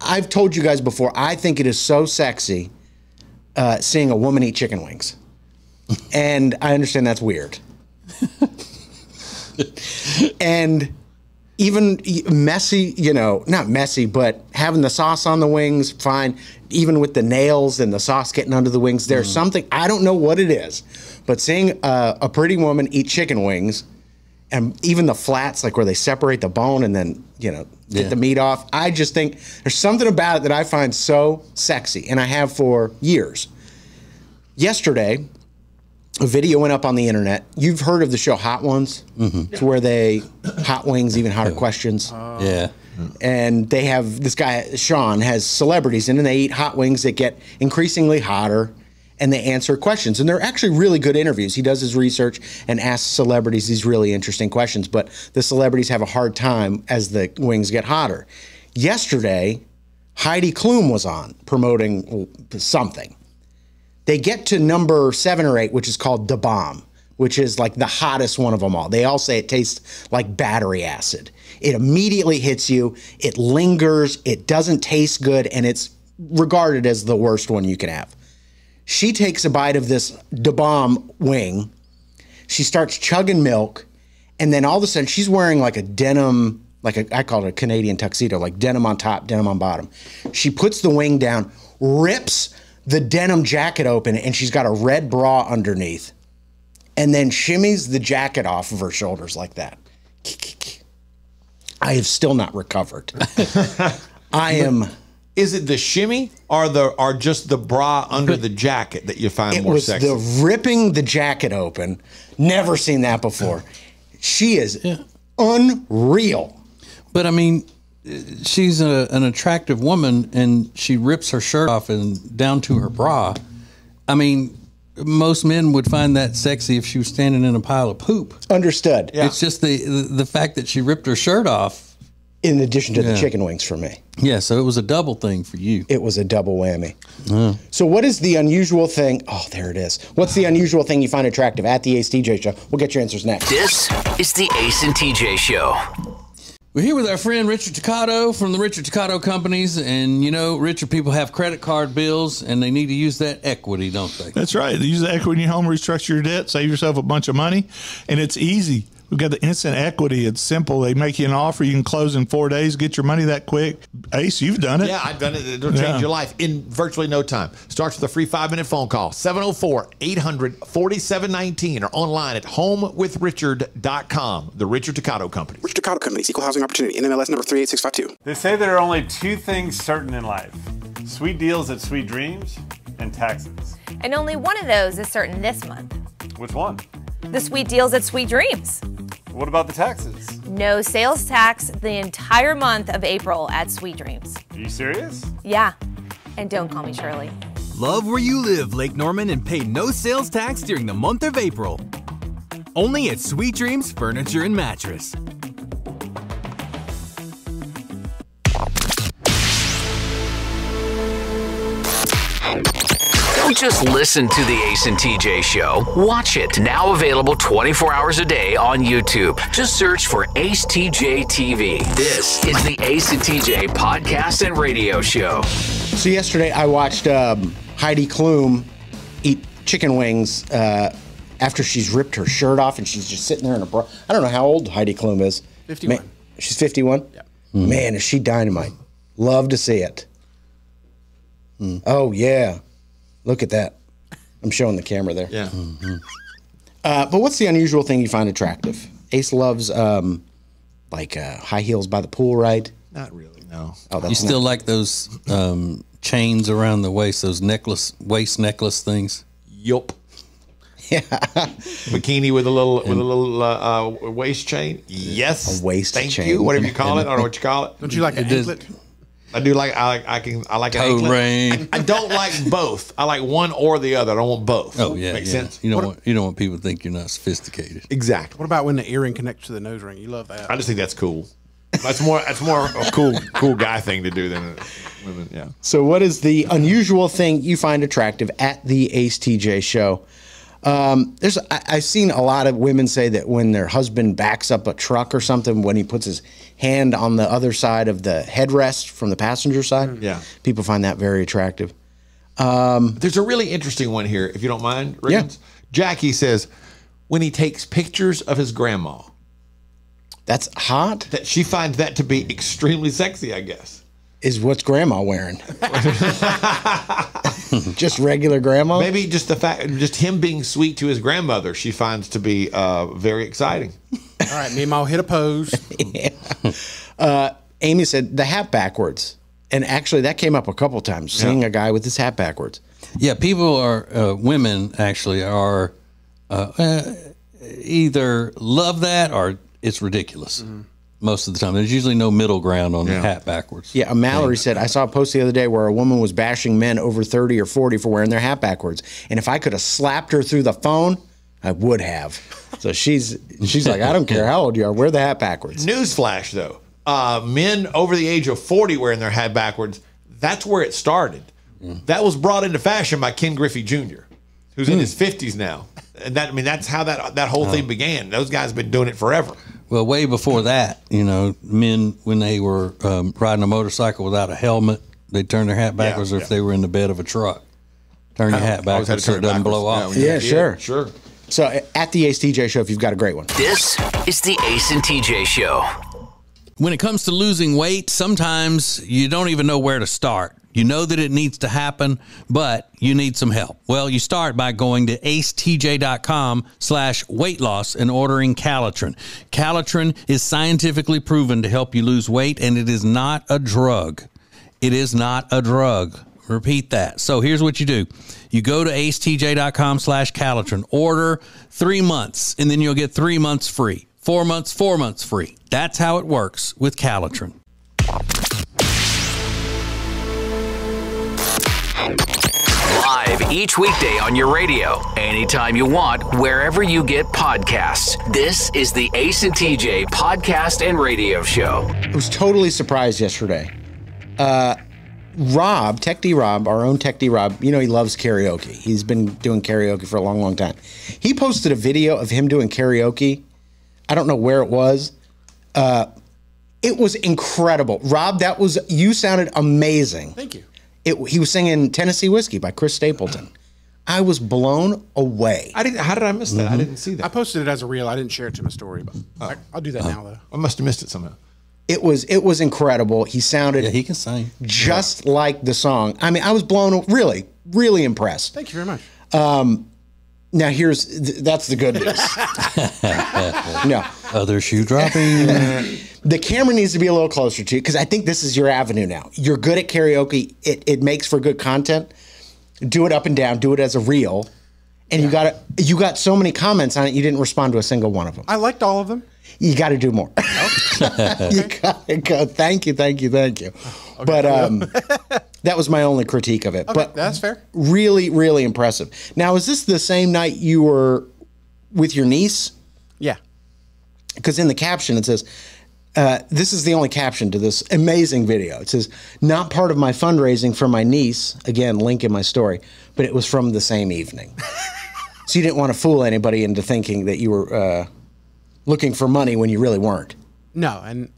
Speaker 3: I've told you guys before, I think it is so sexy seeing a woman eat chicken wings. And I understand that's weird. And even messy, not messy, but having the sauce on the wings, fine. Even with the nails and the sauce getting under the wings, there's something, I don't know what it is, but seeing a pretty woman eat chicken wings, and even the flats, like where they separate the bone and then, get the meat off. I just think there's something about it that I find so sexy, and I have for years. Yesterday, a video went up on the internet. You've heard of the show Hot Ones? Mm-hmm. It's where they, Hot Wings, Even Hotter Questions.
Speaker 5: Yeah.
Speaker 3: And they have, this guy, Sean, has celebrities in, and they eat hot wings that get increasingly hotter, and they answer questions. And they're actually really good interviews. He does his research and asks celebrities these really interesting questions, but the celebrities have a hard time as the wings get hotter. Yesterday, Heidi Klum was on promoting something. They get to number 7 or 8, which is called Da Bomb, which is like the hottest one of them all. They all say it tastes like battery acid. It immediately hits you. It lingers. It doesn't taste good, and it's regarded as the worst one you can have. She takes a bite of this Da Bomb wing. She starts chugging milk, and then all of a sudden she's wearing like a denim, I call it a Canadian tuxedo, like denim on top, denim on bottom. She puts the wing down, rips the denim jacket open, and she's got a red bra underneath, and then shimmies the jacket off of her shoulders like that. I have still not recovered. I am...
Speaker 4: Is it the shimmy or just the bra under the jacket that you find more sexy?
Speaker 3: It was the ripping the jacket open. Never seen that before. She is unreal.
Speaker 5: But I mean, she's an attractive woman, and she rips her shirt off and down to her bra. I mean, most men would find that sexy if she was standing in a pile of poop.
Speaker 3: Understood.
Speaker 5: Yeah. It's just the fact that she ripped her shirt off.
Speaker 3: In addition to the chicken wings for me.
Speaker 5: Yeah, so it was a double thing for you.
Speaker 3: It was a double whammy. So what is the unusual thing? Oh, there it is. What's the unusual thing you find attractive at the Ace TJ Show? We'll get your answers next.
Speaker 2: This is the Ace and TJ Show.
Speaker 5: We're here with our friend Richard Toccato from the Richard Toccato Companies. And, Richard, people have credit card bills, and they need to use that equity, don't they?
Speaker 7: That's right. Use the equity in your home, restructure your debt, save yourself a bunch of money, and it's easy. We've got the instant equity. It's simple. They make you an offer. You can close in 4 days, get your money that quick. Ace, you've done it.
Speaker 4: Yeah, I've done it. It'll change your life in virtually no time. Starts with a free 5-minute phone call, 704-800-4719, or online at homewithrichard.com, the Richard Toccato Company.
Speaker 8: Richard Toccato Company, Equal Housing Opportunity, NMLS number 38652.
Speaker 9: They say there are only two things certain in life: sweet deals at Sweet Dreams and taxes.
Speaker 10: And only one of those is certain this month.
Speaker 9: Which one?
Speaker 10: The sweet deals at Sweet Dreams.
Speaker 9: What about the taxes?
Speaker 10: No sales tax the entire month of April at Sweet Dreams.
Speaker 9: Are you serious?
Speaker 10: Yeah. And don't call me Shirley.
Speaker 11: Love where you live, Lake Norman, and pay no sales tax during the month of April. Only at Sweet Dreams Furniture and Mattress.
Speaker 2: Don't just listen to the Ace and TJ Show. Watch it. Now available 24 hours a day on YouTube. Just search for Ace TJ TV. This is the Ace and TJ podcast and radio show.
Speaker 3: So yesterday I watched Heidi Klum eat chicken wings after she's ripped her shirt off and she's just sitting there in a bra. I don't know how old Heidi Klum is.
Speaker 6: 51.
Speaker 3: Man, she's 51?
Speaker 6: Yeah.
Speaker 3: Man, is she dynamite. Love to see it. Oh, yeah. Look at that. I'm showing the camera there.
Speaker 4: Yeah.
Speaker 3: But what's the unusual thing you find attractive? Ace loves high heels by the pool, right?
Speaker 4: Not really, no.
Speaker 3: Oh, that's
Speaker 5: You still like those chains around the waist, those waist necklace things?
Speaker 4: Yup.
Speaker 3: Yeah.
Speaker 4: Bikini with a little waist chain. Yes.
Speaker 3: A waist
Speaker 4: Thank
Speaker 3: chain.
Speaker 4: you. Whatever you call it. I don't know what you call it.
Speaker 6: Don't you like an anklet?
Speaker 4: I do like I like an
Speaker 5: Toe
Speaker 4: anklet.
Speaker 5: ring.
Speaker 4: I don't like both. I like one or the other. I don't want both.
Speaker 5: Oh yeah,
Speaker 4: Makes
Speaker 5: yeah.
Speaker 4: sense.
Speaker 5: You don't want people to think you're not sophisticated.
Speaker 4: Exactly.
Speaker 6: What about when the earring connects to the nose ring? You love that.
Speaker 4: I just think that's cool. That's more a cool guy thing to do than a women. Yeah.
Speaker 3: So what is the unusual thing you find attractive at the Ace TJ Show? I've seen a lot of women say that when their husband backs up a truck or something, when he puts his hand on the other side of the headrest from the passenger side, people find that very attractive.
Speaker 4: There's a really interesting one here, if you don't mind, Riggins. Yeah. Jackie says when he takes pictures of his grandma.
Speaker 3: That's hot?
Speaker 4: That she finds that to be extremely sexy, I guess.
Speaker 3: Is what's grandma wearing? Just regular grandma?
Speaker 4: Maybe just the fact, just him being sweet to his grandmother, she finds to be very exciting.
Speaker 6: All right, Meemaw, hit a pose.
Speaker 3: Amy said the hat backwards. And actually, that came up a couple times, seeing a guy with his hat backwards.
Speaker 5: Yeah, people are, women actually are either love that or it's ridiculous. Most of the time. There's usually no middle ground on the hat backwards.
Speaker 3: Yeah, Mallory said, I saw a post the other day where a woman was bashing men over 30 or 40 for wearing their hat backwards. And if I could have slapped her through the phone, I would have. So she's like, I don't care how old you are, wear the hat backwards.
Speaker 4: Newsflash, though. Men over the age of 40 wearing their hat backwards, that's where it started. That was brought into fashion by Ken Griffey Jr., who's in his 50s now. And that's how that whole thing began. Those guys have been doing it forever.
Speaker 5: Well, way before that, men, when they were riding a motorcycle without a helmet, they'd turn their hat backwards, or if they were in the bed of a truck, turn your hat backwards so it doesn't blow off.
Speaker 3: Yeah, sure.
Speaker 4: Sure.
Speaker 3: So at the Ace TJ Show, if you've got a great one.
Speaker 2: This is the Ace and TJ Show.
Speaker 5: When it comes to losing weight, sometimes you don't even know where to start. You know that it needs to happen, but you need some help. Well, you start by going to acetj.com/weight loss and ordering Calitrin. Calitrin is scientifically proven to help you lose weight, and it is not a drug. It is not a drug. Repeat that. So here's what you do. You go to acetj.com/Calitrin, order 3 months, and then you'll get 3 months free. 4 months, 4 months free. That's how it works with Calitrin.
Speaker 2: Live each weekday on your radio, anytime you want, wherever you get podcasts. This is the Ace and TJ podcast and radio show.
Speaker 3: I was totally surprised yesterday. Rob, Tech D Rob, our own Tech D Rob, he loves karaoke. He's been doing karaoke for a long, long time. He posted a video of him doing karaoke. I don't know where it was. It was incredible. Rob, you sounded amazing.
Speaker 6: Thank you.
Speaker 3: He was singing Tennessee Whiskey by Chris Stapleton. I was blown away.
Speaker 4: How did I miss that? I didn't see that.
Speaker 6: I posted it as a reel. I didn't share it to my story, but I'll do that now though.
Speaker 4: I must have missed it somehow.
Speaker 3: It was incredible. He sounded
Speaker 5: he can sing
Speaker 3: just like the song. I mean, I was really, really impressed.
Speaker 6: Thank you very much.
Speaker 3: Now that's the good news. No.
Speaker 5: Other shoe dropping.
Speaker 3: The camera needs to be a little closer to you because I think this is your avenue now. You're good at karaoke. It makes for good content. Do it up and down. Do it as a reel. And you got so many comments on it, you didn't respond to a single one of them.
Speaker 6: I liked all of them.
Speaker 3: You got to do more. You got to go. Thank you. Okay, but that was my only critique of it.
Speaker 6: Okay,
Speaker 3: but
Speaker 6: that's fair.
Speaker 3: Really, really impressive. Now, is this the same night you were with your niece?
Speaker 6: Yeah.
Speaker 3: Because in the caption it says, this is the only caption to this amazing video. It says, not part of my fundraising for my niece. Again, link in my story. But it was from the same evening. So you didn't want to fool anybody into thinking that you were looking for money when you really weren't.
Speaker 6: No, and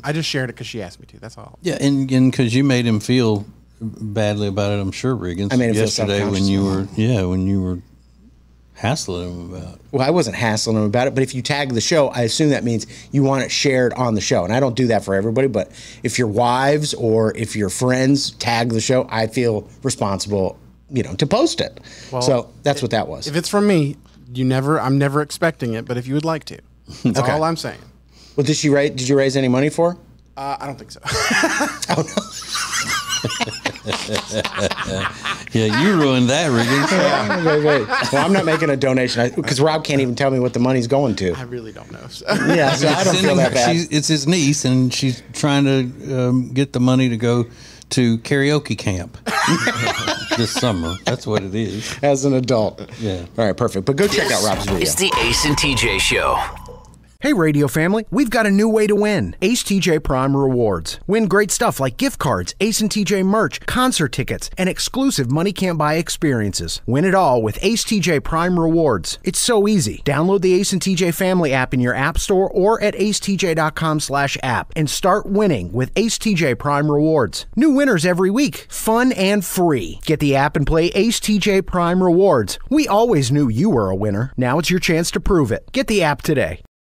Speaker 6: I just shared it because she asked me to. That's all.
Speaker 5: Yeah, and because you made him feel badly about it, I'm sure, Riggins.
Speaker 3: I made him feel
Speaker 5: yesterday when you were hassling him about it.
Speaker 3: Well, I wasn't hassling him about it, but if you tag the show, I assume that means you want it shared on the show. And I don't do that for everybody, but if your wives or if your friends tag the show, I feel responsible, to post it. Well, so that's what that was.
Speaker 6: If it's from me, I'm never expecting it, but if you would like to, that's all I'm saying.
Speaker 3: Well, did you raise any money for her?
Speaker 6: I don't think so.
Speaker 3: Oh, no.
Speaker 5: Yeah, you ruined that, Riggins.
Speaker 3: Well, I'm not making a donation because Rob can't even tell me what the money's going to.
Speaker 6: I really don't know. So.
Speaker 3: Yeah, so I don't feel that bad.
Speaker 5: It's his niece, and she's trying to get the money to go to karaoke camp this summer. That's what it is.
Speaker 3: As an adult.
Speaker 5: Yeah.
Speaker 3: All right, perfect. But go check out Rob's video.
Speaker 2: It's the Ace and TJ Show.
Speaker 1: Hey, radio family, we've got a new way to win. Ace TJ Prime Rewards. Win great stuff like gift cards, Ace and TJ merch, concert tickets, and exclusive money can't buy experiences. Win it all with Ace TJ Prime Rewards. It's so easy. Download the Ace and TJ family app in your app store or at acetj.com/app and start winning with Ace TJ Prime Rewards. New winners every week. Fun and free. Get the app and play Ace TJ Prime Rewards. We always knew you were a winner. Now it's your chance to prove it. Get the app today.